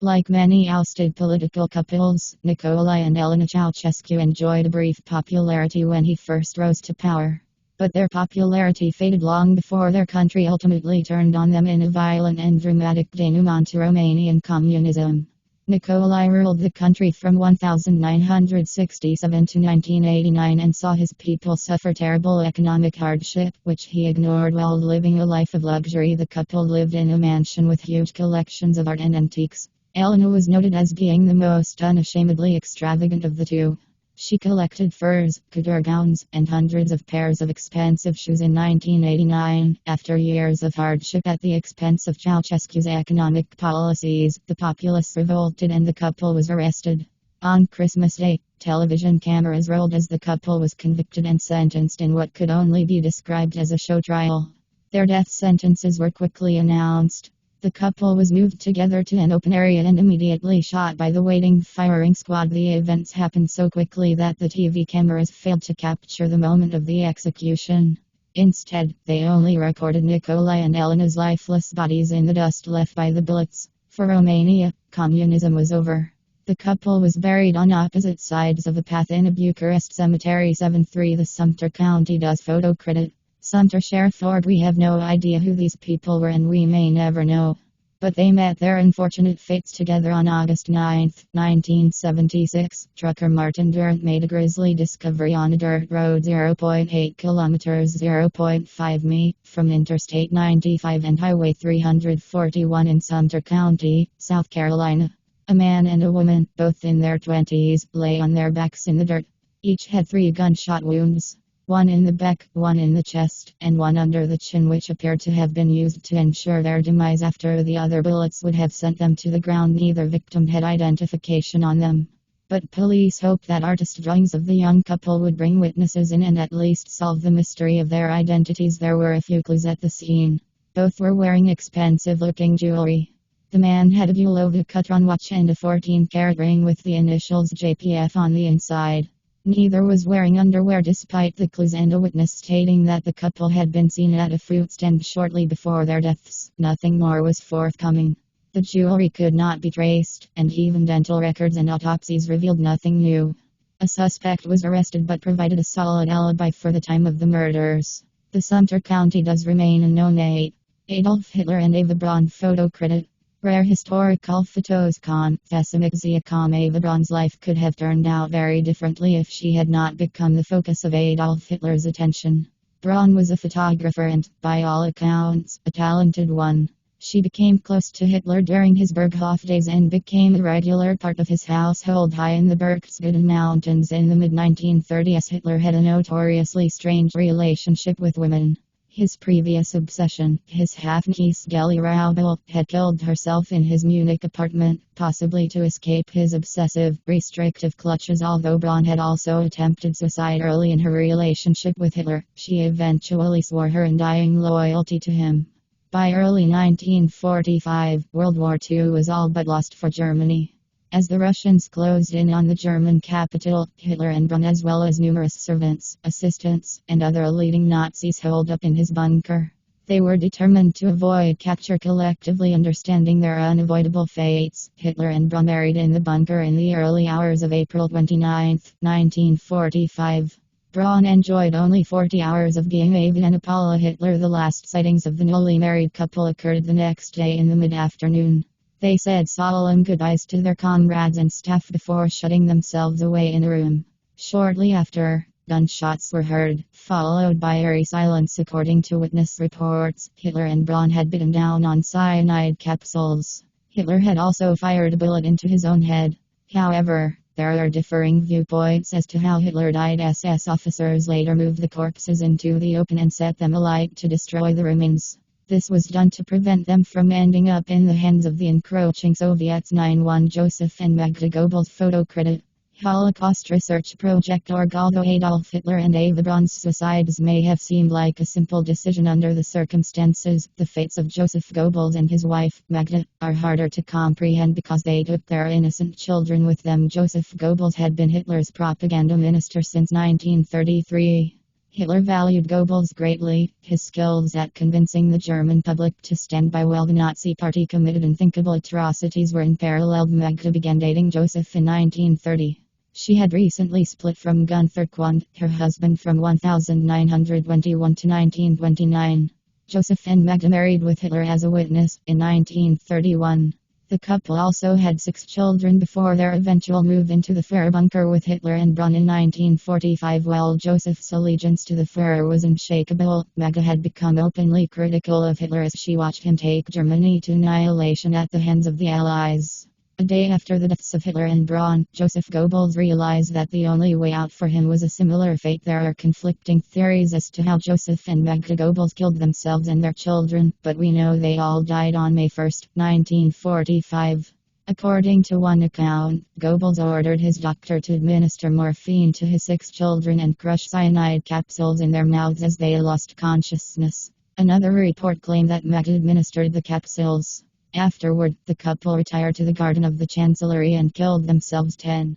Like many ousted political couples, Nicolae and Elena Ceausescu enjoyed a brief popularity when he first rose to power. But their popularity faded long before their country ultimately turned on them in a violent and dramatic denouement to Romanian communism. Nicolae ruled the country from 1967 to 1989 and saw his people suffer terrible economic hardship, which he ignored while living a life of luxury. The couple lived in a mansion with huge collections of art and antiques. Elena was noted as being the most unashamedly extravagant of the two. She collected furs, couture gowns, and hundreds of pairs of expensive shoes in 1989. After years of hardship at the expense of Ceausescu's economic policies, the populace revolted and the couple was arrested. On Christmas Day, television cameras rolled as the couple was convicted and sentenced in what could only be described as a show trial. Their death sentences were quickly announced. The couple was moved together to an open area and immediately shot by the waiting firing squad. The events happened so quickly that the TV cameras failed to capture the moment of the execution. Instead, they only recorded Nicolae and Elena's lifeless bodies in the dust left by the bullets. For Romania, communism was over. The couple was buried on opposite sides of a path in a Bucharest cemetery. 7-3 The Sumter County does photo credit. Sumter Sheriff Org. We have no idea who these people were and we may never know. But they met their unfortunate fates together on August 9, 1976. Trucker Martin Durant made a grisly discovery on a dirt road 0.8 kilometers 0.5 mi from Interstate 95 and Highway 341 in Sumter County, South Carolina. A man and a woman, both in their 20s, lay on their backs in the dirt. Each had 3 gunshot wounds. One in the back, one in the chest, and one under the chin, which appeared to have been used to ensure their demise after the other bullets would have sent them to the ground. Neither victim had identification on them. But police hoped that artist drawings of the young couple would bring witnesses in and at least solve the mystery of their identities. There were a few clues at the scene. Both were wearing expensive-looking jewelry. The man had a Bulova Cutron watch and a 14-carat ring with the initials JPF on the inside. Neither was wearing underwear despite the clues and a witness stating that the couple had been seen at a fruit stand shortly before their deaths. Nothing more was forthcoming. The jewelry could not be traced, and even dental records and autopsies revealed nothing new. A suspect was arrested but provided a solid alibi for the time of the murders. The Sumter County does remain unknown. 8. Adolf Hitler and Eva Braun photo credit. Rare historical photos. Confessing Eva Braun's life could have turned out very differently if she had not become the focus of Adolf Hitler's attention. Braun was a photographer and, by all accounts, a talented one. She became close to Hitler during his Berghof days and became a regular part of his household high in the Berchtesgaden Mountains in the mid-1930s. Hitler had a notoriously strange relationship with women. His previous obsession, his half-niece Geli Raubal, had killed herself in his Munich apartment, possibly to escape his obsessive, restrictive clutches. Although Braun had also attempted suicide early in her relationship with Hitler, she eventually swore her undying loyalty to him. By early 1945, World War II was all but lost for Germany. As the Russians closed in on the German capital, Hitler and Braun, as well as numerous servants, assistants, and other leading Nazis, holed up in his bunker. They were determined to avoid capture, collectively understanding their unavoidable fates. Hitler and Braun married in the bunker in the early hours of April 29, 1945. Braun enjoyed only 40 hours of being a Vienna Paula Hitler. The last sightings of the newly married couple occurred the next day in the mid-afternoon. They said solemn goodbyes to their comrades and staff before shutting themselves away in a room. Shortly after, gunshots were heard, followed by eerie silence. According to witness reports, Hitler and Braun had bitten down on cyanide capsules. Hitler had also fired a bullet into his own head. However, there are differing viewpoints as to how Hitler died. SS officers later moved the corpses into the open and set them alight to destroy the remains. This was done to prevent them from ending up in the hands of the encroaching Soviets. 9-1 Joseph and Magda Goebbels photo credit. Holocaust Research Project Org. Although Adolf Hitler and Eva Braun's suicides may have seemed like a simple decision under the circumstances, the fates of Joseph Goebbels and his wife, Magda, are harder to comprehend because they took their innocent children with them. Joseph Goebbels had been Hitler's propaganda minister since 1933. Hitler valued Goebbels greatly. His skills at convincing the German public to stand by while the Nazi Party committed unthinkable atrocities were unparalleled. Magda began dating Joseph in 1930. She had recently split from Gunther Quandt, her husband, from 1921 to 1929. Joseph and Magda married with Hitler as a witness in 1931. The couple also had 6 children before their eventual move into the Führer bunker with Hitler and Braun in 1945. While Joseph's allegiance to the Führer was unshakable, Magda had become openly critical of Hitler as she watched him take Germany to annihilation at the hands of the Allies. A day after the deaths of Hitler and Braun, Joseph Goebbels realized that the only way out for him was a similar fate. There are conflicting theories as to how Joseph and Magda Goebbels killed themselves and their children, but we know they all died on May 1, 1945. According to one account, Goebbels ordered his doctor to administer morphine to his 6 children and crush cyanide capsules in their mouths as they lost consciousness. Another report claimed that Magda administered the capsules. Afterward, the couple retired to the garden of the Chancellery and killed themselves. 10.